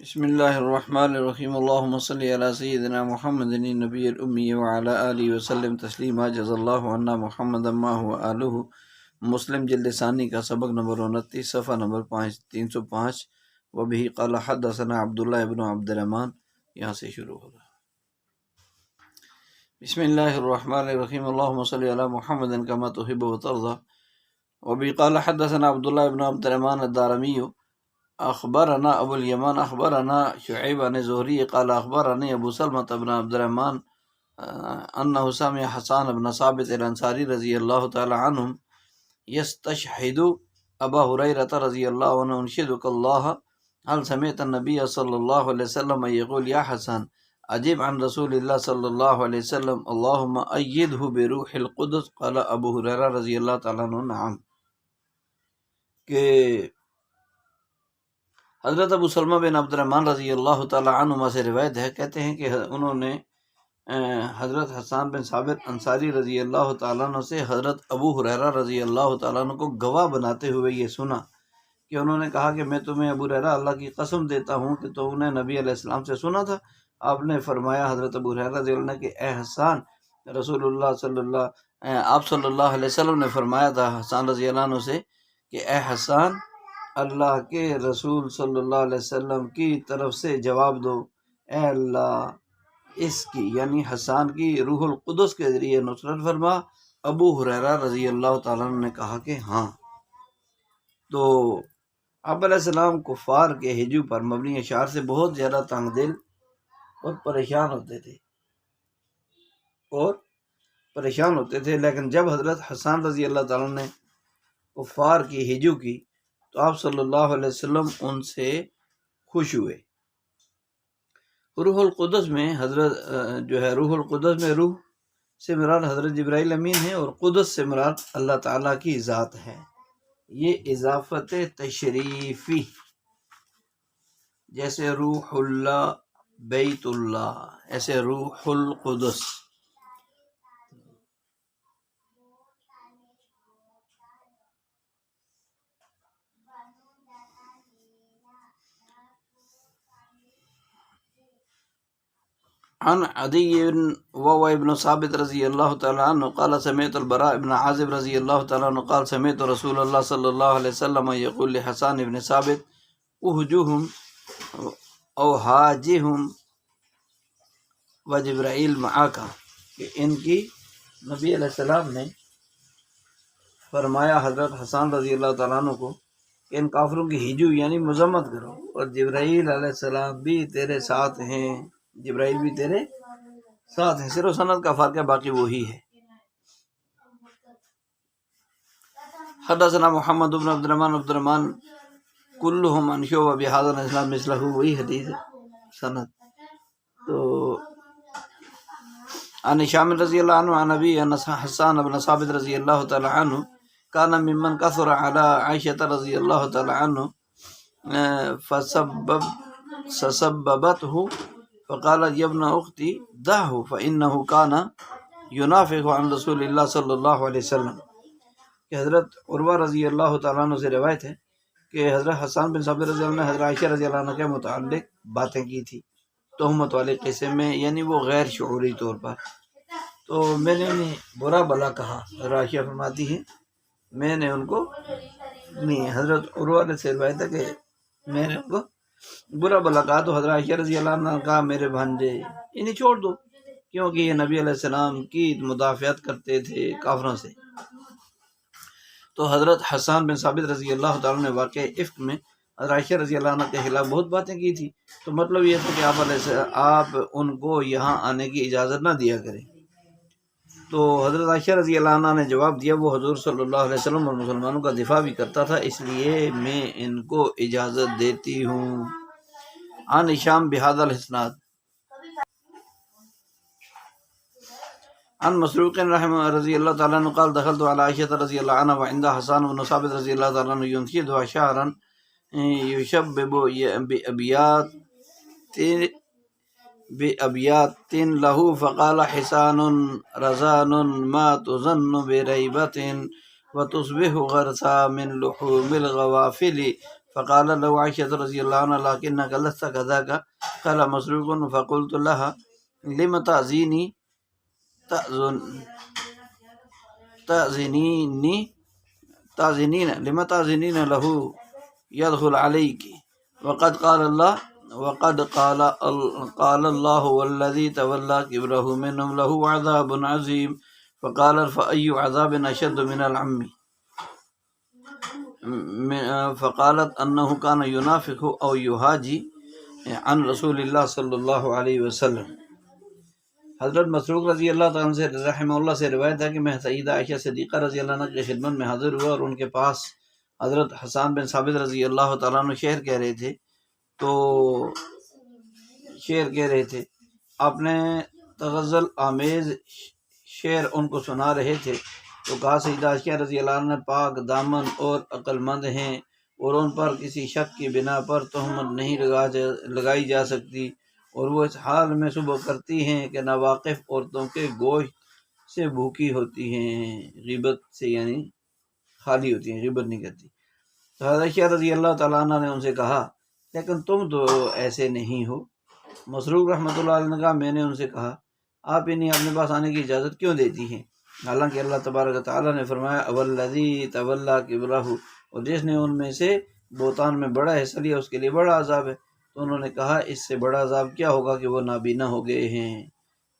بسم اللہ الرحمن الرحیم اللہم صلی علی سیدنا محمد النبی الامی وعلی آلہ وسلم تسلیما جزا اللہ عنا محمد ما هو آلہ۔ مسلم جلد ثانی کا سبق نمبر 29 صفحہ نمبر 305۔ وبہ قال حدثنا عبداللہ ابن عبد الرحمن، یہاں سے شروع ہوگا۔ بسم اللہ الرحمن الرحیم اللہم صلی علی محمد کما تحب وترضى۔ وبہ قال حدثنا عبداللہ ابن عبد الرحمن الدارمی اخبرنا ابو الیمان اخبرنا شعیب عن زہری قال اخبرنی ابو سلمۃ بن عبد الرحمن انہ سمع حسان بن ثابت الانصاری رضی اللہ تعالی عنہ یستشہد ابا ہریرہ رضی اللہ عنہ انشدک اللہ هل سمعت النبی صلی اللہ علیہ وسلم یقول یا حسن اجب عن رسول اللہ صلی اللہ علیہ وسلم اللہم ایدہ بروح القدس قال ابو ہریرہ رضی اللہ تعالی عنہ نعم۔ کہ حضرت ابو سلمہ بن عبد الرحمن رضی اللہ تعالی عنہ سے روایت ہے، کہتے ہیں کہ انہوں نے حضرت حسان بن ثابت انصاری رضی اللہ تعالیٰ عنہ سے حضرت ابو ہریرہ رضی اللہ تعالیٰ عنہ کو گواہ بناتے ہوئے یہ سنا کہ انہوں نے کہا کہ میں تمہیں ابو ہریرہ اللہ کی قسم دیتا ہوں کہ تو انہیں نبی علیہ السلام سے سنا تھا، آپ نے فرمایا حضرت ابو ہریرہ رضی اللہ عنہ کہ اے حسان، آپ صلی اللہ علیہ وسلم نے فرمایا تھا حسان رضی اللہ عنہ سے کہ اے حسان، اللہ کے رسول صلی اللہ علیہ وسلم کی طرف سے جواب دو، اے اللہ اس کی یعنی حسان کی روح القدس کے ذریعے نصرت فرما۔ ابو ہریرہ رضی اللہ تعالیٰ عنہ نے کہا کہ ہاں۔ تو آپ علیہ السلام کفار کے ہجو پر مبنی اشعار سے بہت زیادہ تنگ دل اور پریشان ہوتے تھے، لیکن جب حضرت حسان رضی اللہ تعالیٰ عنہ نے کفار کی ہجو کی تو آپ صلی اللہ علیہ وسلم ان سے خوش ہوئے۔ روح القدس میں روح القدس میں روح سے مراد حضرت جبرائیل امین ہے اور قدس سے مراد اللہ تعالیٰ کی ذات ہے۔ یہ اضافت تشریفی، جیسے روح اللہ بیت اللہ، ایسے روح القدس۔ عن عدی ابن ثابت رضی اللہ تعالی عنہ قال سمعت البراء ابن عازب رضی اللہ تعالی عنہ قال سمعت رسول اللہ صلی اللہ علیہ وسلم یقول لحسان ابن ثابت اہجوہم او حاجہم و جبرائیل معاکا، کہ ان کی نبی علیہ السلام نے فرمایا حضرت حسان رضی اللہ تعالیٰ عنہ کو کہ ان کافروں کی ہجو یعنی مذمت کرو، اور جبرائیل علیہ السلام بھی تیرے ساتھ ہیں، جبرائیل بھی تیرے ساتھ ہیں، صرف سند کا فرق ہے، باقی وہی ہے۔ حدثنا محمد بن عبد الرحمن کلہم عن شعبہ بہذا الاسناد مثلہ، وہی حدیث سند۔ تو عن ہشام رضی اللہ عنہ عن ابی ان حسان بن ثابت رضی اللہ تعالی عنہ کان ممن کثر علی عائشہ رضی اللہ تعالی عنہ فسببته فقالت یا ابن اختی دعه فانه كان ينافق عن رسول اللہ صلی اللہ علیہ وسلم۔ کہ حضرت عروہ رضی اللہ تعالیٰ عنہ سے روایت ہے کہ حضرت حسان بن ثابت رضی اللہ عنہ نے حضرت عائشہ رضی اللہ عنہ کے متعلق باتیں کی تھی تہمت والے قصے میں، یعنی وہ غیر شعوری طور پر۔ تو میں نے انہیں برا بلا کہا، حضرت عائشہ فرماتی ہیں میں نے ان کو نہیں، حضرت عروہ سے روایت ہے کہ میں نے ان کو برا بلا کہا، تو حضرت عائشہ رضی اللہ عنہ نے کہا میرے بھانجے انہیں چھوڑ دو، کیونکہ یہ نبی علیہ السلام کی مدافعت کرتے تھے کافروں سے۔ تو حضرت حسان بن ثابت رضی اللہ تعالیٰ نے واقع افک میں حضرت عائشہ رضی اللہ عنہ کے خلاف بہت باتیں کی تھی، تو مطلب یہ تھا کہ آپ ان کو یہاں آنے کی اجازت نہ دیا کریں۔ تو حضرت عائشہ رضی اللہ عنہ نے جواب دیا وہ حضور صلی اللہ علیہ وسلم اور مسلمانوں کا دفاع بھی کرتا تھا، اس لیے میں ان کو اجازت دیتی ہوں۔ عن ہشام بہذا الاسناد عن مسروق رضی اللہ تعالیٰ عنہ قال دخلت علی عائشہ رضی اللہ عنہ وعندہ حسان بن ثابت رضی اللہ تعالیٰ عنہ ينشدها شعرا يشبب بأبيات له فقال حسان رزان ما تظن بريبة وتصبح غرسا من لحوم الغوافل فقال له عائشة رضي الله عنها لكنك لست كذاك. قال مسروق فقلت لها لم تأذنين لم تأذنين له يدخل عليك وقد قال الله والذي تولى كبره منهم له عذاب عظيم. فقال فأي عذاب أشد من العم. فقالت أنه كان ينافق أو يهاجي عن رسول اللہ صلی اللہ علیہ وسلم. حضرت مسروق رضی اللہ تعالیٰ سے رحمہ اللہ سے روایت ہے کہ میں سیدہ عائشہ صدیقہ رضی اللہ عنہ کی خدمت میں حاضر ہوا اور ان کے پاس حضرت حسان بن ثابت رضی اللہ تعالیٰ عنہ شعر کہہ رہے تھے. اپنے تغزل آمیز شعر ان کو سنا رہے تھے تو کہا سیدہ عائشہ رضی اللہ عنہ پاک دامن اور عقل مند ہیں اور ان پر کسی شک کی بنا پر تہمت نہیں لگائی جا سکتی، اور وہ اس حال میں صبح کرتی ہیں کہ ناواقف عورتوں کے گوشت سے بھوکی ہوتی ہیں، غیبت سے یعنی خالی ہوتی ہیں، غیبت نہیں کرتی. تو حضرت عائشہ رضی اللہ تعالیٰ عنہ نے ان سے کہا لیکن تم تو ایسے نہیں ہو. مسروق رحمۃ اللہ علیہ نے کہا میں نے ان سے کہا آپ انہیں اپنے پاس آنے کی اجازت کیوں دیتی ہیں، حالانکہ اللہ تبارک و تعالیٰ نے فرمایا والذی تولی کبرہ، اور جس نے ان میں سے بہتان میں بڑا حصہ لیا اس کے لیے بڑا عذاب ہے. تو انہوں نے کہا اس سے بڑا عذاب کیا ہوگا کہ وہ نابینا ہو گئے ہیں.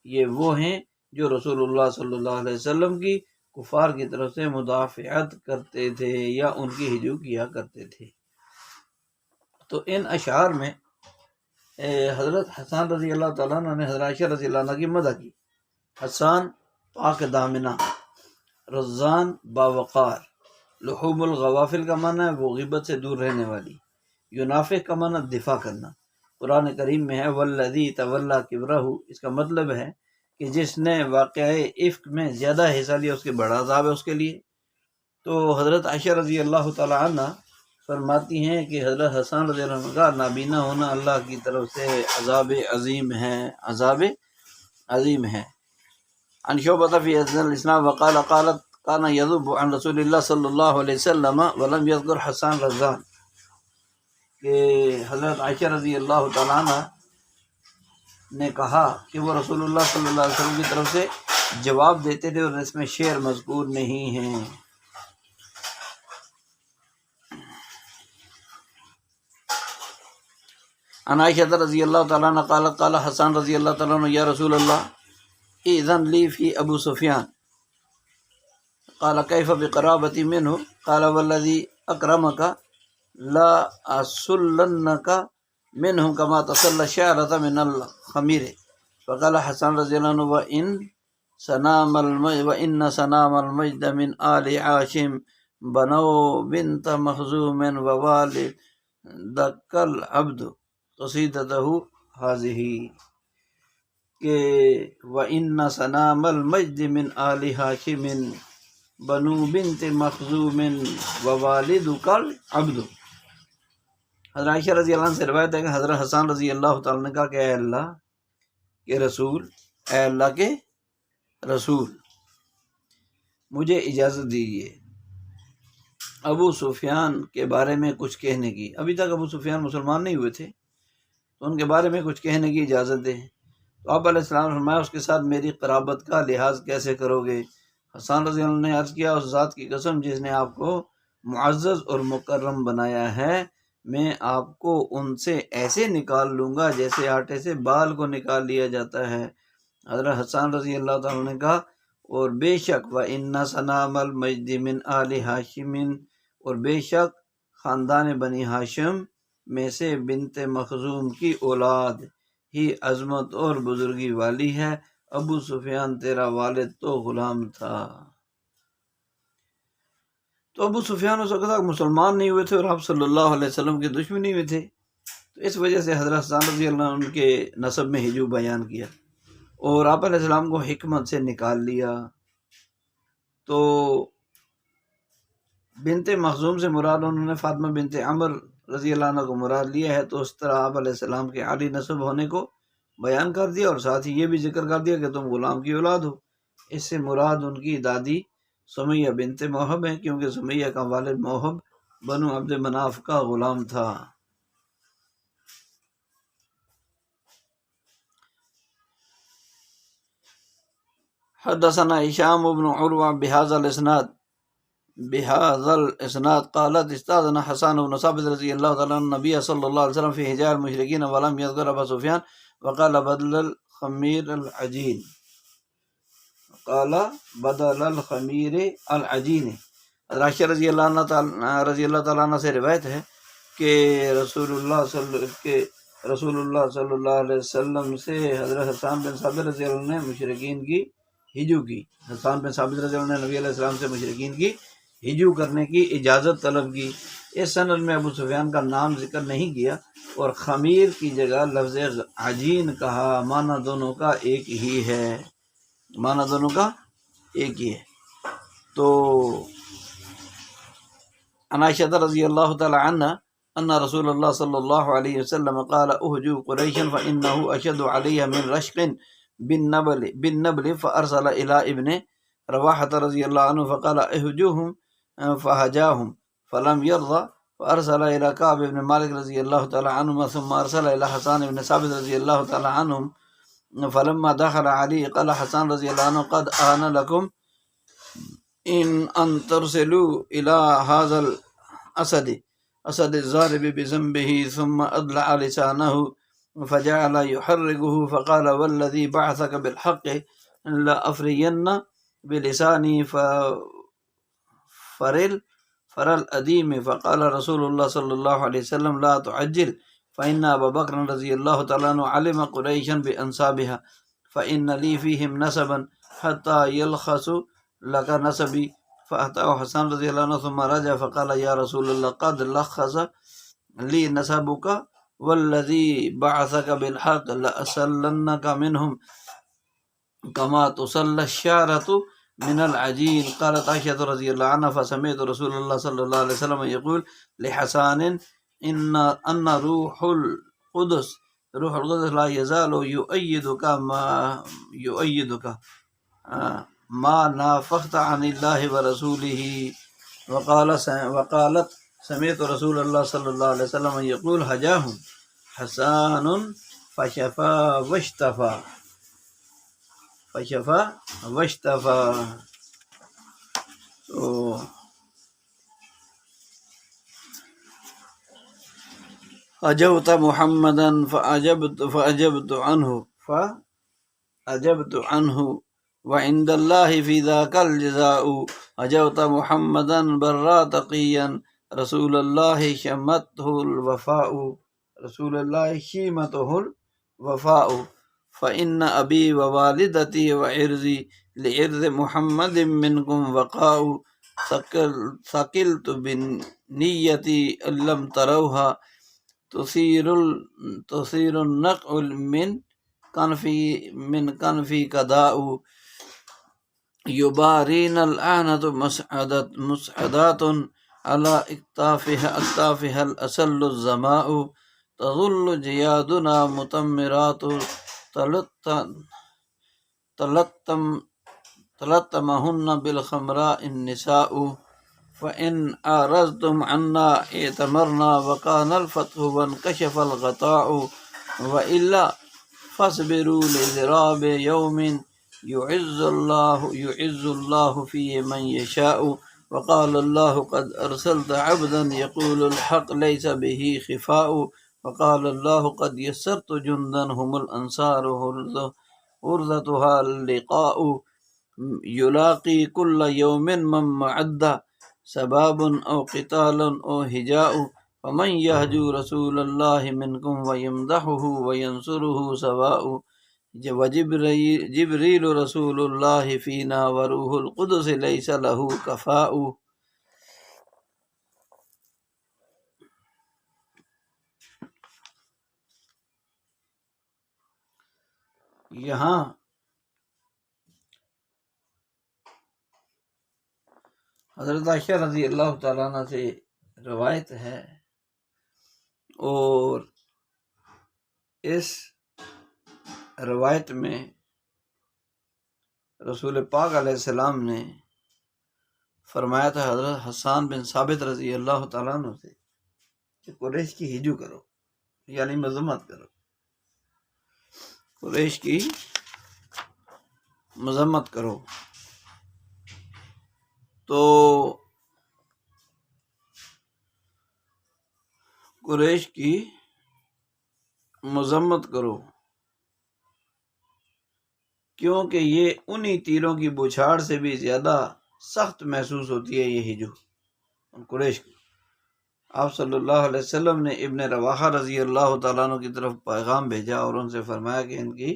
یہ وہ ہیں جو رسول اللہ صلی اللہ علیہ وسلم کی کفار کی طرف سے مدافعت کرتے تھے یا ان کی ہجو کیا کرتے تھے. تو ان اشعار میں حضرت حسان رضی اللہ تعالیٰ عنہ نے حضرت عائشہ رضی اللہ عنہ کی مدح کی. حسان پاک دامنہ، رزان باوقار، لحوم الغوافل کا معنی ہے وہ غیبت سے دور رہنے والی، ینافق کا معنی دفاع کرنا. قرآن کریم میں ہے والذی تولی کبرہ، اس کا مطلب ہے کہ جس نے واقعہ افک میں زیادہ حصہ لیا اس کے بڑا عذاب ہے اس کے لیے. تو حضرت عائشہ رضی اللہ تعالی عنہ فرماتی ہیں کہ حضرت حسان رضی اللہ عنہ کا نابینا ہونا اللہ کی طرف سے عذاب عظیم ہے. عن شعبۃ فی الاسلام وقال قالت کان یذب عن رسول اللہ صلی اللہ علیہ وسلم ولم یذکر حسان رزان، کہ حضرت عائشہ رضی اللہ تعالیٰ عنہ نے کہا کہ وہ رسول اللہ صلی اللہ علیہ وسلم کی طرف سے جواب دیتے تھے اور اس میں شعر مذکور نہیں ہیں. عن عائشہ رضی اللہ تعالیٰ عنہ قالت قال حسان رضی اللہ تعالیٰ عنہ یا رسول اللہ اذن لی فی ابو سفیان قال کیف بقرابتی منہ قال والذی اکرمک لا اسلنک منہ کما تسل الشعرۃ من الخمیر. فقال حسان رضی اللہ عنہ وان سنام المجد من آل عاشم بنو بنت مخزوم ووالدک العبد قصیدتہ ہذہ، کہ وَإِنَّ سَنَامَ الْمَجْدِ مِنْ آلِ ہاشم بنو بنت مخزوم ووالدک العبد. حضرت عائشہ رضی اللہ عنہ سے روایت ہے کہ حضرت حسان رضی اللہ تعالیٰ نے کہا کہ اے اللہ کے رسول مجھے اجازت دیجیے ابو سفیان کے بارے میں کچھ کہنے کی. ابھی تک ابو سفیان مسلمان نہیں ہوئے تھے تو ان کے بارے میں کچھ کہنے کی اجازت دیں. تو آپ علیہ السلام نے فرمایا اس کے ساتھ میری قرابت کا لحاظ کیسے کرو گے. حسان رضی اللہ عنہ نے عرض کیا اس ذات کی قسم جس نے آپ کو معزز اور مکرم بنایا ہے میں آپ کو ان سے ایسے نکال لوں گا جیسے آٹے سے بال کو نکال لیا جاتا ہے. حضرت حسان رضی اللہ تعالیٰ نے کہا اور بے شک وَإِنَّ سَنَامَ الْمَجْدِ مِنْ آلِ ہاشم، اور بے شک خاندان بنی ہاشم میں سے بنت مخزوم کی اولاد ہی عظمت اور بزرگی والی ہے. ابو سفیان تیرا والد تو غلام تھا. تو ابو سفیان اس وقت تک مسلمان نہیں ہوئے تھے اور آپ صلی اللہ علیہ وسلم کے دشمنی میں تھے. تو اس وجہ سے حضرت حسان رضی اللہ عنہ کے نسب میں ہجو بیان کیا اور آپ علیہ السلام کو حکمت سے نکال لیا. تو بنت مخزوم سے مراد انہوں نے فاطمہ بنت عمر رضی اللہ عنہ کو مراد لیا ہے. تو اس طرح آپ علیہ السلام کے عالی نسب ہونے کو بیان کر دیا اور ساتھ ہی یہ بھی ذکر کر دیا کہ تم غلام کی اولاد ہو. اس سے مراد ان کی دادی سمیہ بنت موہب ہیں کیونکہ سمیہ کا والد موہب بنو عبد مناف کا غلام تھا۔ حدثنا هشام بن عروة بهذا الاسناد قالت استاذنا حسان بن ثابت رضي الله تعالى عنه النبي صلى الله عليه وسلم في هجاء المشركين ولم يذكر ابا سفيان وقال بدل الخمير العجين، قال بدل الخمیر العجین۔ عائشہ رضی اللہ تعالیٰ عنہ سے روایت ہے کہ رسول اللہ صلی اللہ علیہ وسلم سے حضرت حسان بن ثابت رضی اللہ عنہ نے مشرکین کی ہجو کی، حسان بن ثابت رضی اللہ عنہ نے نبی علیہ السلام سے مشرکین کی ہجو کرنے کی اجازت طلب کی۔ اس سند میں ابو سفیان کا نام ذکر نہیں کیا اور خمیر کی جگہ لفظ عجین کہا، معنی دونوں کا ایک ہی ہے، معنی دونوں کا ایک ہی ہے۔ تو عائشہ رضی اللہ تعالی عنہ ان رسول اللہ صلی اللہ علیہ وسلم قال اهجوا قریشا فانه اشد علیہ من رشق بالنبل فارسل الى ابن رواحة رضی اللہ عنہ فقال اهجوهم فهجاهم فلم يرضى فارسل الى كعب بن مالك رضی اللہ تعالی عنہ ثم ارسل الى حسان بن ثابت رضی اللہ تعالی عنہ فلما دخل علي قال حسان رضی اللہ عنہ قد آن لكم ان ترسلوا الى هذا الاسد الضارب بذنبه ثم اضلع لسانه فجعل يحركه فقال والذي بعثك بالحق لأفرين بلساني فرل الأديم فقال رسول الله صلى الله عليه وسلم لا تعجل فإن أبا بكر رضي الله تعالى عنه علم قريشا بأنسابها فإن لي فيهم نسبا حتى يلخص لك نسبي فأتاه حسان رضي الله عنه ثم رجع فقال يا رسول الله قد لخص لي نسبك والذي بعثك بالحق لأسلنك منهم كما تصلى الشعرة من العجين۔ قالت عائشة رضي الله عنها فسمعت رسول الله صلى الله عليه وسلم يقول لحسان أن روح القدس لا يزال يؤيدك ما نافقت عن الله ورسوله۔ وقالت سمعت رسول الله صلى الله عليه وسلم يقول هجاهم حسان فشفى واشتفى أجبت محمدا فأجبت عنه وعند الله في ذاك الجزاء أجبت محمدا برا تقيا رسول الله شمته الوفاء فإن أبي ووالدتي وعرضي لعرض محمد منكم وقاء ثقلت بالنية إن لم تروها تثير النقع من كنفي كداء يبارين الأعنة مسعدات على أكتافها الأسل الزماء تظل جيادنا متمرات تلتمهن بالخمراء النساء فإن أعرضتم عنا ائتمرنا وكان الفتح وانكشف الغطاء وإلا فاصبروا لضراب يوم يعز الله فيه من يشاء وقال الله قد أرسلت عبدا يقول الحق ليس به خفاء وقال الله قد يسرت جندا هم الأنصار غرزتها اللقاء يلاقي كل يوم من معد سباب أو قتال أو هجاء فمن يهجو رسول الله منكم ويمدحه وينصره سواء وجبريل رسول الله فينا وروح القدس ليس له كفاء۔ یہاں حضرت عائشہ رضی اللہ تعالیٰ عنہ سے روایت ہے اور اس روایت میں رسول پاک علیہ السلام نے فرمایا تھا حضرت حسان بن ثابت رضی اللہ تعالیٰ عنہ سے کہ قریش کی ہجو کرو، یعنی مذمت کرو، قریش کی مذمت کرو۔ تو قریش کی مذمت کرو کیونکہ یہ انہی تیروں کی بچھاڑ سے بھی زیادہ سخت محسوس ہوتی ہے یہ ہجو قریش کی۔ آپ صلی اللہ علیہ وسلم نے ابن رواحہ رضی اللہ تعالیٰ عنہ کی طرف پیغام بھیجا اور ان سے فرمایا کہ ان کی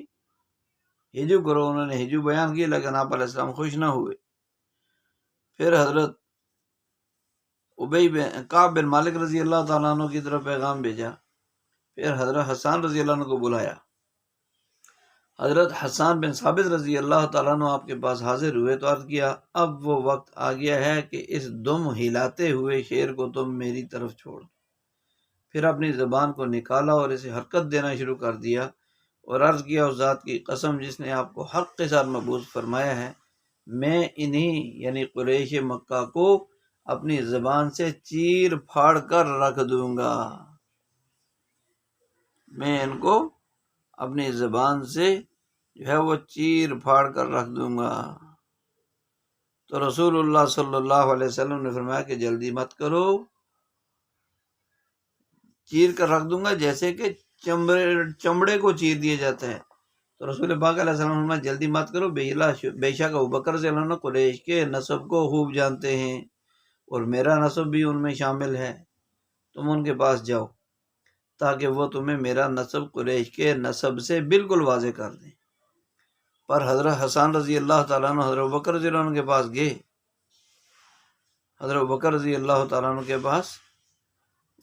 ہجو کرو۔ انہوں نے ہجو بیان کی لیکن آپ علیہ السلام خوش نہ ہوئے۔ پھر حضرت کعب بن مالک رضی اللہ تعالیٰ عنہ کی طرف پیغام بھیجا، پھر حضرت حسان رضی اللہ عنہ کو بلایا۔ حضرت حسان بن ثابت رضی اللہ تعالیٰ عنہ آپ کے پاس حاضر ہوئے تو عرض کیا، اب وہ وقت آ گیا ہے کہ اس دم ہلاتے ہوئے شیر کو تم میری طرف چھوڑ دو۔ پھر اپنی زبان کو نکالا اور اسے حرکت دینا شروع کر دیا اور عرض کیا، اس ذات کی قسم جس نے آپ کو حق کے ساتھ مبعوث فرمایا ہے، میں انہی یعنی قریش مکہ کو اپنی زبان سے چیر پھاڑ کر رکھ دوں گا، میں ان کو اپنی زبان سے جو ہے وہ چیر پھاڑ کر رکھ دوں گا۔ تو رسول اللہ صلی اللہ علیہ وسلم نے فرمایا کہ جلدی مت کرو، چیر کر رکھ دوں گا جیسے کہ چمڑے کو چیر دیا جاتا ہے۔ تو رسول پاک علیہ السلام نے فرمایا جلدی مت کرو، بے شک ابوبکر رضی اللہ عنہ قریش کے نسب کو خوب جانتے ہیں اور میرا نسب بھی ان میں شامل ہے، تم ان کے پاس جاؤ تاکہ وہ تمہیں میرا نسب قریش کے نسب سے بالکل واضح کر دیں۔ پر حضرت حسان رضی اللہ تعالیٰ عنہ حضرت ابوبکر رضی اللہ عنہ کے پاس گئے، حضرت ابوبکر رضی اللہ تعالیٰ عنہ کے پاس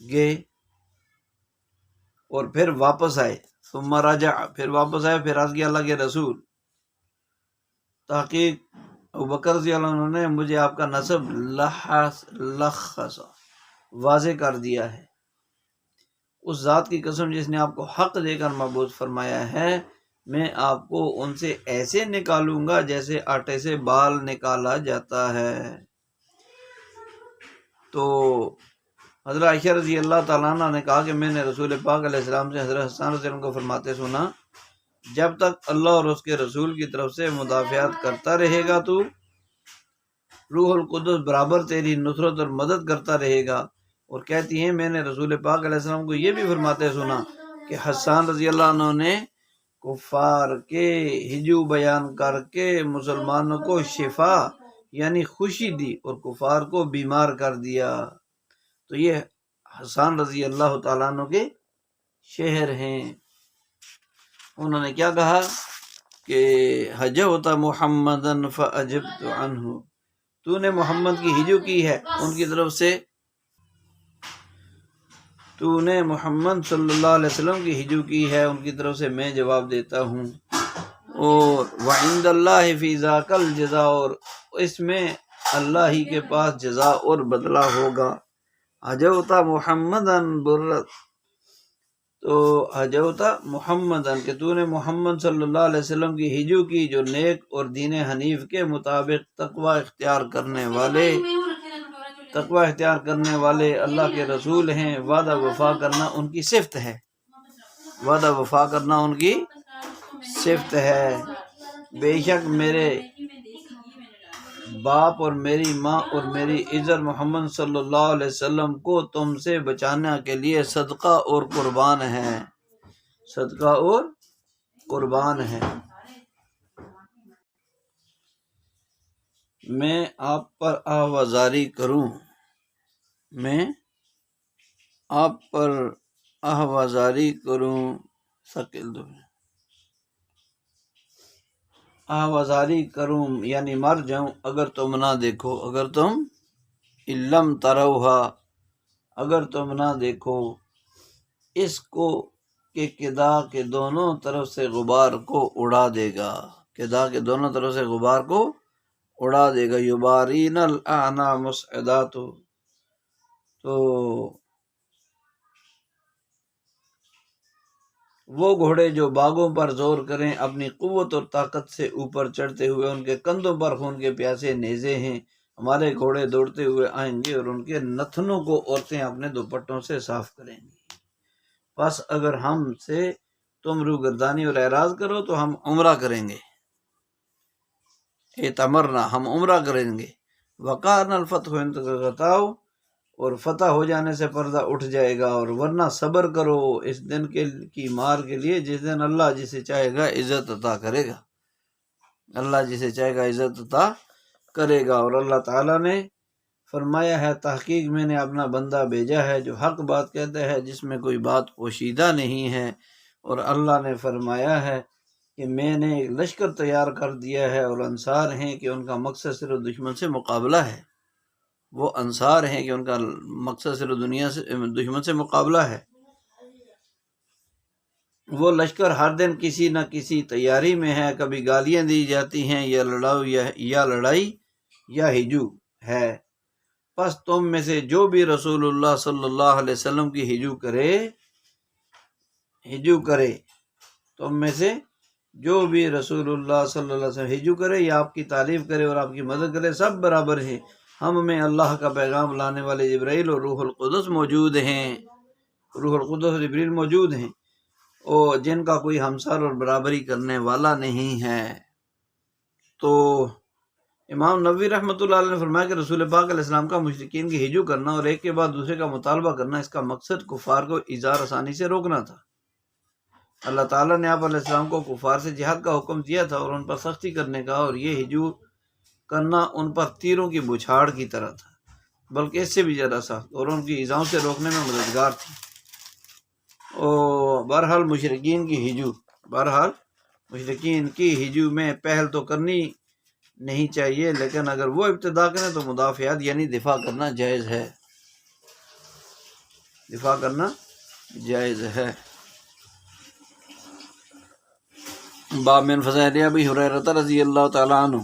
گئے اور پھر واپس آئے، ثم رجع، پھر واپس آئے، پھر عرض کیا، اللہ کے رسول، تحقیق ابوبکر رضی اللہ عنہ نے مجھے آپ کا نسب لخص واضح کر دیا ہے، اس ذات کی قسم جس نے آپ کو حق دے کر مبعوث فرمایا ہے، میں آپ کو ان سے ایسے نکالوں گا جیسے آٹے سے بال نکالا جاتا ہے۔ تو حضرت عائشہ رضی اللہ تعالیٰ عنہ نے کہا کہ میں نے رسول پاک علیہ السلام سے حضرت حسان رضی اللہ عنہ کو فرماتے سنا، جب تک اللہ اور اس کے رسول کی طرف سے مدافعات کرتا رہے گا تو روح القدس برابر تیری نصرت اور مدد کرتا رہے گا۔ اور کہتی ہیں میں نے رسول پاک علیہ السلام کو یہ بھی فرماتے سنا کہ حسان رضی اللہ عنہ نے کفار کے ہجو بیان کر کے مسلمانوں کو شفا یعنی خوشی دی اور کفار کو بیمار کر دیا۔ تو یہ حسان رضی اللہ تعالیٰ عنہ کے شہر ہیں۔ انہوں نے کیا کہا کہ حجوت محمدن فاجبت عنہ، تو نے محمد کی ہجو کی ہے، ان کی طرف سے تو نے محمد صلی اللہ علیہ وسلم کی ہجو کی ہے، ان کی طرف سے میں جواب دیتا ہوں۔ اور وعند اللہ فی ذاک الجزاء، اور اس میں اللہ ہی کے پاس جزا اور بدلہ ہوگا۔ حجوتا محمدن برت، تو حجوتا محمدن کہ تو نے محمد صلی اللہ علیہ وسلم کی ہجو کی جو نیک اور دین حنیف کے مطابق تقوی اختیار کرنے والے اللہ کے رسول ہیں۔ وعدہ وفا کرنا ان کی صفت ہے، وعدہ وفا کرنا ان کی صفت ہے۔ بے شک میرے باپ اور میری ماں اور میری عزت محمد صلی اللہ علیہ وسلم کو تم سے بچانے کے لیے صدقہ اور قربان ہے، صدقہ اور قربان ہے۔ میں آپ پر آہوازاری کروں، میں آپ پر آہوازاری کروں، آہوازاری کروں یعنی مر جاؤں اگر تم نہ دیکھو، اگر تم علم تروہا، اگر تم نہ دیکھو اس کو کہ قدا کے دونوں طرف سے غبار کو اڑا دے گا، قدا کے دونوں طرف سے غبار کو اڑا دے گا۔ یبارین الاعنى مسعدات، تو وہ گھوڑے جو باغوں پر زور کریں اپنی قوت اور طاقت سے اوپر چڑھتے ہوئے، ان کے کندھوں پر خون کے پیاسے نیزے ہیں ہمارے گھوڑے دوڑتے ہوئے آئیں گے اور ان کے نتنوں کو عورتیں اپنے دوپٹوں سے صاف کریں گی۔ بس اگر ہم سے تم روگردانی اور اعراض کرو تو ہم عمرہ کریں گے، اعتمرنا، ہم عمرہ کریں گے۔ وقارن الفتح انتقاؤ، اور فتح ہو جانے سے پردہ اٹھ جائے گا، اور ورنہ صبر کرو اس دن کی مار کے لیے جس دن اللہ جسے چاہے گا عزت عطا کرے گا، اللہ جسے چاہے گا عزت عطا کرے گا۔ اور اللہ تعالیٰ نے فرمایا ہے تحقیق میں نے اپنا بندہ بھیجا ہے جو حق بات کہتا ہے، جس میں کوئی بات پوشیدہ نہیں ہے۔ اور اللہ نے فرمایا ہے کہ میں نے ایک لشکر تیار کر دیا ہے، اور انصار ہیں کہ ان کا مقصد صرف دشمن سے مقابلہ ہے، وہ انصار ہیں کہ ان کا مقصد صرف دشمن سے مقابلہ ہے۔ وہ لشکر ہر دن کسی نہ کسی تیاری میں ہے، کبھی گالیاں دی جاتی ہیں یا لڑائی یا ہجو ہے۔ پس تم میں سے جو بھی رسول اللہ صلی اللہ علیہ وسلم کی ہجو کرے، تم میں سے جو بھی رسول اللہ صلی اللہ علیہ وسلم ہجو کرے یا آپ کی تعریف کرے اور آپ کی مدد کرے، سب برابر ہیں۔ ہم میں اللہ کا پیغام لانے والے جبرائیل اور روح القدس موجود ہیں، روح القدس اور جبرائیل موجود ہیں، اور جن کا کوئی ہمسر اور برابری کرنے والا نہیں ہے۔ تو امام نووی رحمۃ اللہ علیہ نے فرمایا کہ رسول پاک علیہ السلام کا مشرکین کی ہجو کرنا اور ایک کے بعد دوسرے کا مطالبہ کرنا، اس کا مقصد کفار کو ایذا آسانی سے روکنا تھا۔ اللہ تعالیٰ نے آپ علیہ السلام کو کفار سے جہاد کا حکم دیا تھا اور ان پر سختی کرنے کا، اور یہ ہجو کرنا ان پر تیروں کی بچھاڑ کی طرح تھا، بلکہ اس سے بھی زیادہ سخت، اور ان کی ایذاؤں سے روکنے میں مددگار تھی۔ بہرحال مشرکین کی ہجو میں پہل تو کرنی نہیں چاہیے، لیکن اگر وہ ابتدا کریں تو مدافعات یعنی دفاع کرنا جائز ہے۔ باب من فضائل ابی ہریرہ رضی اللہ تعالی عنہ،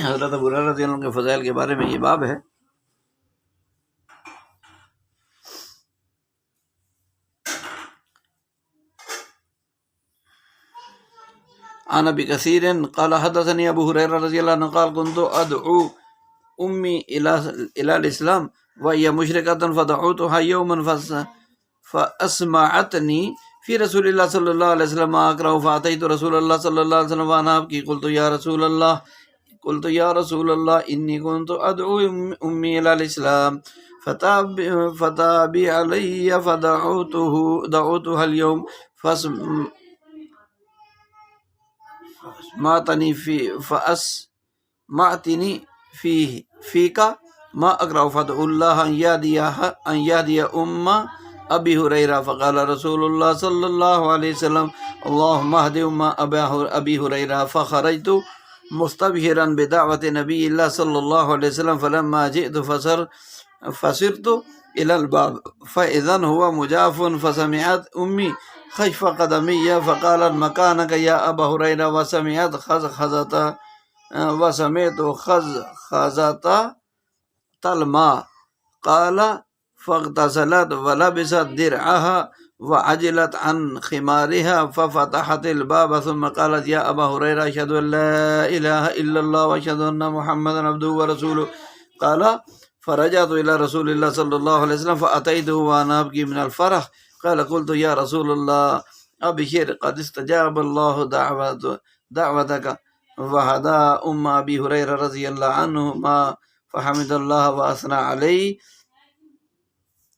حضرت ابو ہریرہ رضی اللہ عنہ کے فضائل کے بارے میں یہ باب ہے۔ عن ابی کثیر قال حدثني ابو هريرة رضي الله عنه قال كنت ادعو امي الى الاسلام وهي مشركة فدعوتها يوما فاسمعتني في رسول الله صلى الله عليه وسلم اقرأ، فاتيت رسول الله صلى الله عليه وسلم وانا ابكي، قلت يا رسول الله اني كنت ادعو امي الى الاسلام فتابي علي فدعوتها اليوم فأسمعتني فيك ما أقرأ، فادعوا الله أن يهدي أم أبي هريرة، فقال رسول الله صلى الله عليه وسلم اللهم اهد أم أبي هريرة، فخرجت مستبشرا بدعوة نبي الله صلى الله عليه وسلم، فلما جئت فسرت إلى الباب فإذا هو مجاف، فسمعت أمي خشف قدمي فقالت مكانك يا أبا هريرة، وسمعت خزخزة الماء، قال فاغتسلت ولبست درعها وعجلت عن خمارها ففتحت الباب ثم قالت يا أبا هريرة أشهد أن لا إله إلا الله وأشهد أن محمدا عبده ورسوله، قال فرجعت إلى رسول الله صلى الله عليه وسلم فأتيته وأنا أبكي من الفرح، قال قلت يا رسول الله أبشر قد استجاب الله دعوتك وهدى أم أبي هريرة رضي الله عنهما، فحمد الله وأثنى عليه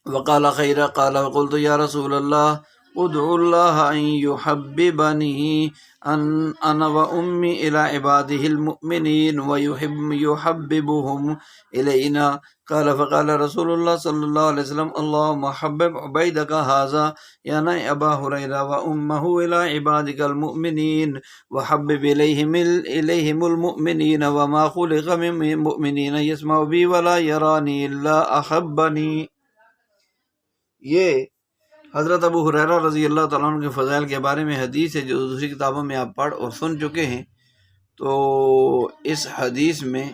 وقال خيرا، قال قلت يا رسول الله ادعو الله أن يحببني أنا وأمي إلى عباده المؤمنين ويحببهم إلينا، قال فقال رسول الله صلى الله عليه وسلم اللهم حبب عبيدك هذا يعني أبا هريرة وأمه إلى عبادك المؤمنين وحبب إليهم المؤمنين وما خلق من مؤمنين يسمع بي ولا يراني إلا أحبني۔ یہ حضرت ابو ہریرہ رضی اللہ تعالیٰ عنہ کے فضائل کے بارے میں حدیث ہے جو دوسری کتابوں میں آپ پڑھ اور سن چکے ہیں۔ تو اس حدیث میں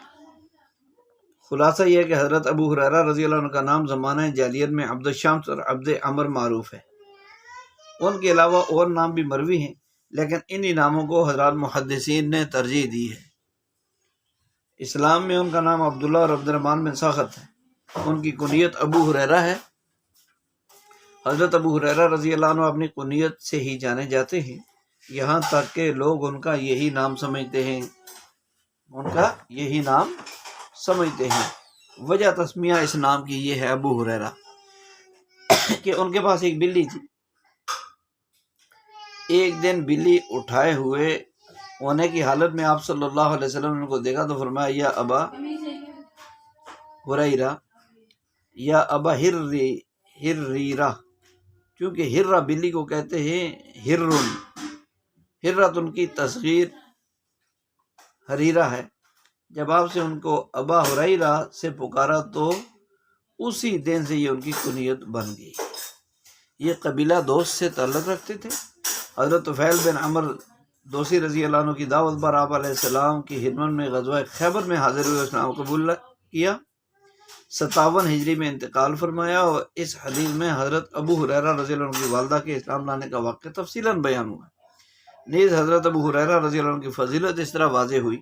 خلاصہ یہ ہے کہ حضرت ابو ہریرہ رضی اللہ عنہ کا نام زمانہ جاہلیت میں عبد الشمس اور عبد عمر معروف ہے۔ ان کے علاوہ اور نام بھی مروی ہیں، لیکن انہی ناموں کو حضرات محدثین نے ترجیح دی ہے۔ اسلام میں ان کا نام عبداللہ اور عبد الرحمن بن ساخت ہے، ان کی کنیت ابو ہریرہ ہے۔ حضرت ابو ہریرہ رضی اللہ عنہ اپنی کنیت سے ہی جانے جاتے ہیں، یہاں تک کہ لوگ ان کا یہی نام سمجھتے ہیں، ان کا یہی نام سمجھتے ہیں۔ وجہ تسمیہ اس نام کی یہ ہے ابو ہریرہ کہ ان کے پاس ایک بلی تھی۔ ایک دن بلی اٹھائے ہوئے ہونے کی حالت میں آپ صلی اللہ علیہ وسلم نے ان کو دیکھا تو فرمایا یا ابا ہریرہ، یا ابا ہریرہ، کیونکہ ہرہ بلی کو کہتے ہیں ہرن، ہرت ان کی تصغیر حریرہ ہے۔ جب آپ سے ان کو ابا ہریرہ سے پکارا تو اسی دن سے یہ ان کی کنیت بن گئی۔ یہ قبیلہ دوست سے تعلق رکھتے تھے۔ حضرت طفیل بن عمرو دوسی رضی اللہ عنہ کی دعوت پر آپ علیہ السلام کی خدمت میں غزوہ خیبر میں حاضر ہوئے، اسلام قبول کیا، 57 ہجری میں انتقال فرمایا، اور اس حدیث میں حضرت ابو ہریرہ رضی اللہ عنہ کی والدہ کے اسلام لانے کا واقعہ تفصیلاً بیان ہوا۔ نیز حضرت ابو ہریرہ رضی اللہ عنہ کی فضیلت اس طرح واضح ہوئی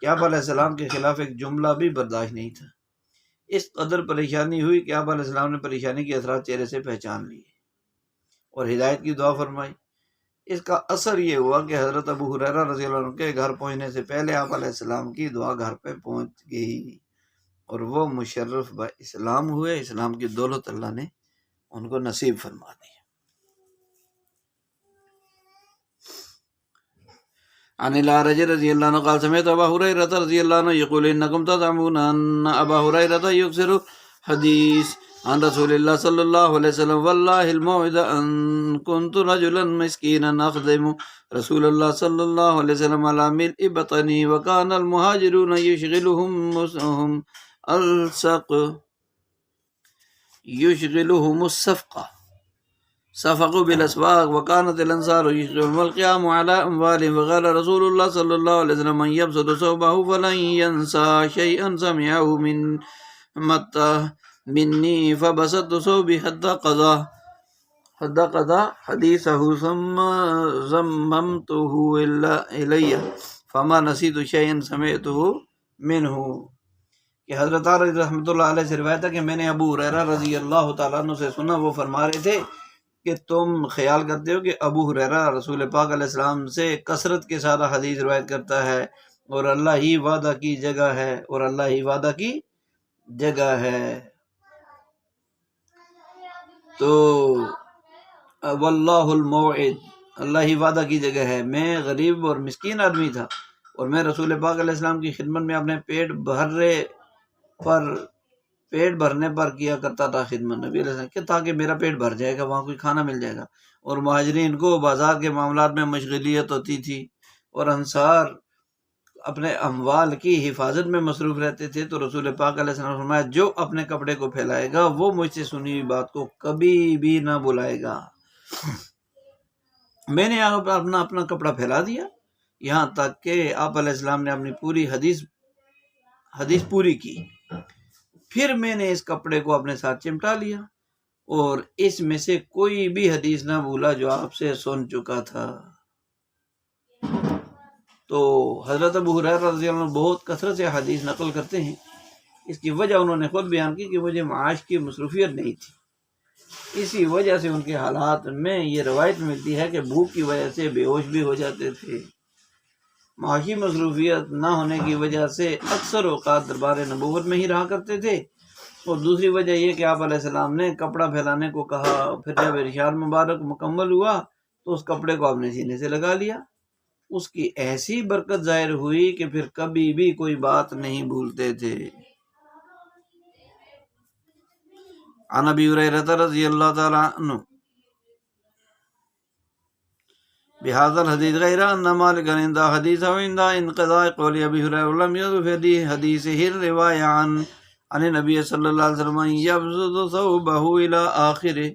کہ آپ علیہ السلام کے خلاف ایک جملہ بھی برداشت نہیں تھا۔ اس قدر پریشانی ہوئی کہ آپ علیہ السلام نے پریشانی کے اثرات چہرے سے پہچان لیے اور ہدایت کی دعا فرمائی۔ اس کا اثر یہ ہوا کہ حضرت ابو ہریرہ رضی اللہ عنہ کے گھر پہنچنے سے پہلے آپ علیہ السلام کی دعا گھر پہ پہنچ گئی اور وہ مشرف با اسلام ہوئے۔ اسلام کی دولت اللہ نے ان کو نصیب فرما دی۔ عن الأعرج رضی اللہ عنہ قال سمعت ابا ہریرہ رضی اللہ عنہ یقول انکم تزعمون ان ابا ہریرہ یکثر حدیث عن رسول اللہ صلی اللہ علیہ وسلم واللہ الموعد ان كنت رجلا مسکینا اخدم رسول اللہ صلی اللہ علیہ وسلم على ملء بطنی وكان المهاجرون يشغلهم الصفقة صفقوا بالاسواق وكانت الانصار يشغلهم القيام على اموالهم، وقال رسول الله صلى الله عليه وسلم من يبسط ثوبه فلن ينسى شيئا سمعه مني فبسطت ثوبي حتى قضى حديثه ثم ضممته الي فما نسيت شيئا سمعته منه۔ کہ حضرت علی رحمۃ اللہ علیہ سے روایت ہے کہ میں نے ابو ہریرہ رضی اللہ تعالیٰ عنہ سے سنا، وہ فرما رہے تھے کہ تم خیال کرتے ہو کہ ابو ہریرہ رسول پاک علیہ السلام سے کثرت کے ساتھ حدیث روایت کرتا ہے اور اللہ ہی وعدہ کی جگہ ہے، اور اللہ ہی وعدہ کی جگہ ہے، تو واللہ الموعد، اللہ ہی وعدہ کی جگہ ہے۔ میں غریب اور مسکین آدمی تھا اور میں رسول پاک علیہ السلام کی خدمت میں اپنے پیٹ بھرنے پر کیا کرتا تھا خدمت نبی علیہ السلام کہ تاکہ میرا پیٹ بھر جائے گا، وہاں کوئی کھانا مل جائے گا، اور مہاجرین کو بازار کے معاملات میں مشغولیت ہوتی تھی اور انصار اپنے اموال کی حفاظت میں مصروف رہتے تھے، تو رسول پاک علیہ السلام نے فرمایا جو اپنے کپڑے کو پھیلائے گا وہ مجھ سے سنی ہوئی بات کو کبھی بھی نہ بلائے گا۔ میں نے اپنا کپڑا پھیلا دیا یہاں تک کہ آپ علیہ السلام نے اپنی پوری حدیث پوری کی، پھر میں نے اس کپڑے کو اپنے ساتھ چمٹا لیا اور اس میں سے کوئی بھی حدیث نہ بھولا جو آپ سے سن چکا تھا۔ تو حضرت ابو ہریرہ رضی اللہ عنہ بہت کثرت سے حدیث نقل کرتے ہیں۔ اس کی وجہ انہوں نے خود بیان کی کہ مجھے معاش کی مصروفیت نہیں تھی، اسی وجہ سے ان کے حالات میں یہ روایت ملتی ہے کہ بھوک کی وجہ سے بے ہوش بھی ہو جاتے تھے۔ معاشی مصروفیت نہ ہونے کی وجہ سے اکثر اوقات دربار نبوت میں ہی رہا کرتے تھے، اور دوسری وجہ یہ کہ آپ علیہ السلام نے کپڑا پھیلانے کو کہا، پھر جب ارشاد مبارک مکمل ہوا تو اس کپڑے کو آپ نے سینے سے لگا لیا۔ اس کی ایسی برکت ظاہر ہوئی کہ پھر کبھی بھی کوئی بات نہیں بھولتے تھے۔ عن ابی ہریرہ رضی اللہ تعالی عنہ بهذا الحديث غير أن مالك عند حديثه وعند انقضاء قول أبي هريرة ولم يذكر في حديثه الرواية عن النبي صلى الله عليه وسلم يبسط ثوبه إلى آخره۔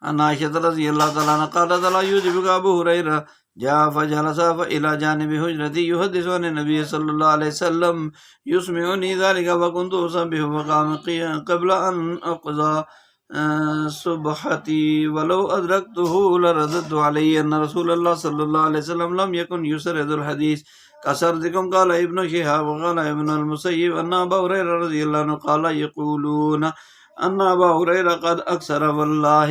عن عائشة رضي الله تعالى عنها قالت لا يعجبك أبو هريرة جاء فجلس إلى جانب حجرتي يحدث عن النبي صلى الله عليه وسلم يسمعني ذلك فكنت أسبح فقام قبل أن أقضى صبحتی ولو ادرکته لرددت علی ان رسول اللہ صلی اللہ علیہ وسلم لم یکن یسرد الحدیث کسردکم قال ابن شہاب وقال ابن المسیب ان ابا ہریرہ رضی اللہ عنہ قال یقولون ان ابا ہریرہ قد اکثر واللہ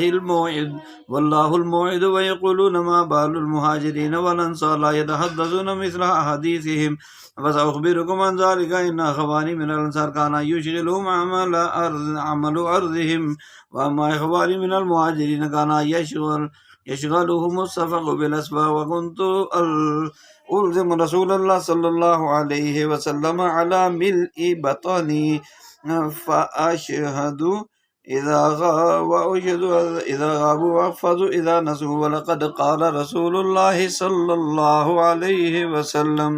الموعد ویقولون ما بال المہاجرین والانصار لا يتحدثون مثل احادیثهم فسأخبركم عن ذلك ان اخواني من الانصار كان يشغلهم عمل ارضهم واما اخواني من المهاجرين كان يشغلهم السفق بالاسباق وكنت الزم رسول الله صلى الله عليه وسلم على ملء بطني فاشهد اذا غابوا واحفظوا اذا نسوا ولقد قال رسول الله صلى الله عليه وسلم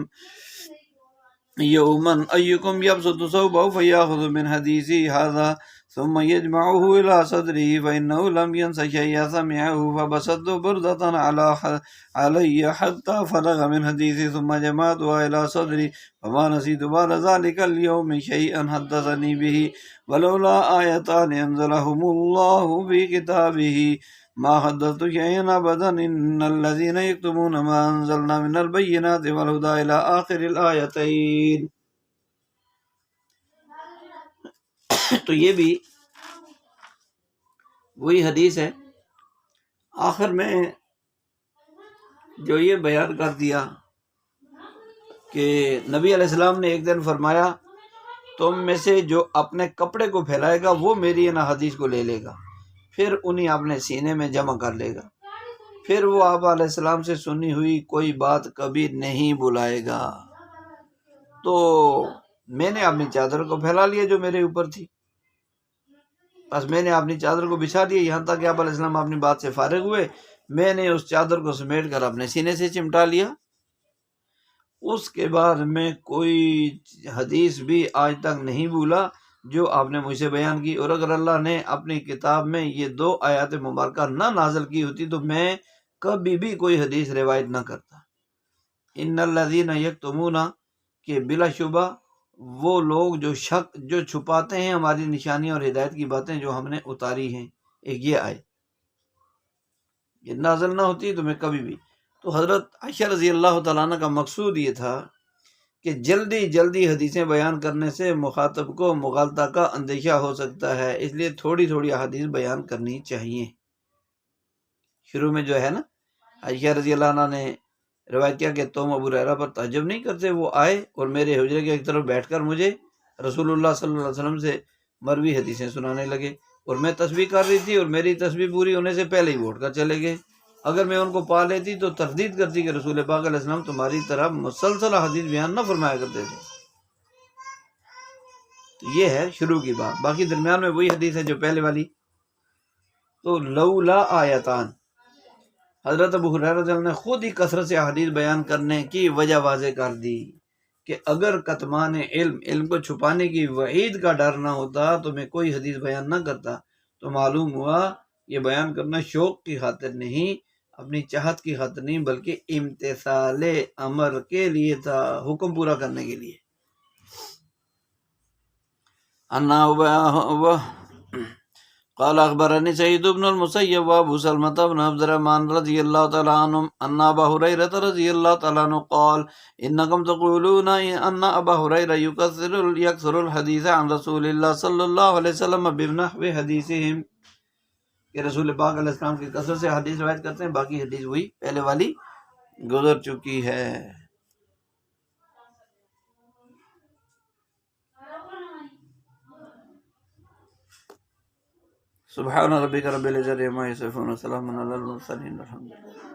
یومن ایکم یبسط ثوبه فیاخذ من حدیثی هذا ثم يجمعه الى صدره فانه لم ينس شيئا سمعه فبسطت بردة علي حتى فرغ من حديثي ثم جمعتها الى صدري فما نسيت بعد ذلك اليوم شيئا حدثني به ولولا آيتان انزلهم الله في كتابه ما حدثت شيئا ابدا ان الذين يكتمون ما انزلنا من البينات والهدى الى آخر الآيتين. تو یہ بھی وہی حدیث ہے. آخر میں جو یہ بیان کر دیا کہ نبی علیہ السلام نے ایک دن فرمایا تم میں سے جو اپنے کپڑے کو پھیلائے گا وہ میری ان حدیث کو لے لے گا، پھر انہیں اپنے سینے میں جمع کر لے گا، پھر وہ آپ علیہ السلام سے سنی ہوئی کوئی بات کبھی نہیں بلائے گا. تو میں نے اپنی چادر کو پھیلا لیا جو میرے اوپر تھی، بس میں نے اپنی چادر کو بچھا دیا یہاں تک کہ آپ علیہ السلام اپنی بات سے فارغ ہوئے. میں نے اس چادر کو سمیٹ کر اپنے سینے سے چمٹا لیا. اس کے بعد میں کوئی حدیث بھی آج تک نہیں بھولا جو آپ نے مجھ سے بیان کی. اور اگر اللہ نے اپنی کتاب میں یہ 2 آیات مبارکہ نہ نازل کی ہوتی تو میں کبھی بھی کوئی حدیث روایت نہ کرتا. ان الذین یکتمون، کہ بلا شبہ وہ لوگ جو چھپاتے ہیں ہماری نشانیاں اور ہدایت کی باتیں جو ہم نے اتاری ہیں. ایک یہ آیت یہ نازل نہ ہوتی تو میں کبھی بھی. تو حضرت عائشہ رضی اللہ تعالیٰ عنہ کا مقصود یہ تھا کہ جلدی جلدی حدیثیں بیان کرنے سے مخاطب کو مغالطہ کا اندیشہ ہو سکتا ہے، اس لیے تھوڑی تھوڑی احادیث بیان کرنی چاہیے. شروع میں جو ہے نا عائشہ رضی اللہ عنہ نے روایت کیا کہ تم ابو ہریرہ پر تعجب نہیں کرتے، وہ آئے اور میرے حجرے کے ایک طرف بیٹھ کر مجھے رسول اللہ صلی اللہ علیہ وسلم سے مروی حدیثیں سنانے لگے اور میں تسبیح کر رہی تھی اور میری تسبیح پوری ہونے سے پہلے ہی وہ اٹھ کر چلے گئے. اگر میں ان کو پا لیتی تو تردید کرتی کہ رسول پاک علیہ السلام تمہاری طرح مسلسل حدیث بیان نہ فرمایا کرتے تھے. تو یہ ہے شروع کی بات. باقی درمیان میں وہی حدیث ہے جو پہلے والی. تو لولا آیتان، حضرت ابو ہریرہ رضی اللہ عنہ نے خود ہی کثرت سے حدیث بیان کرنے کی وجہ واضح کر دی کہ اگر کتمان علم کو چھپانے کی وعید کا ڈر نہ ہوتا تو میں کوئی حدیث بیان نہ کرتا. تو معلوم ہوا یہ بیان کرنا شوق کی خاطر نہیں، اپنی چاہت کی خاطر نہیں، بلکہ امتثال امر کے لیے تھا، حکم پورا کرنے کے لیے. قال اخبرني سعيد بن المسيب وابو سلمة بن عبد الرحمن رضي الله تعالى عنهم ان ابا هريرة رضي الله تعالى عنه قال انكم تقولون ان ابا هريرة يكثر الحديث عن رسول الله صلى الله عليه وسلم بنحو حديثهم، کہ رسول پاک علیہ السلام کی کثرت سے حدیث روایت کرتے ہیں، باقی حدیث وہی پہلے والی گزر چکی ہے. سبحان ربک رب العزت عما یصفون وسلام علی المرسلین الحمد للہ.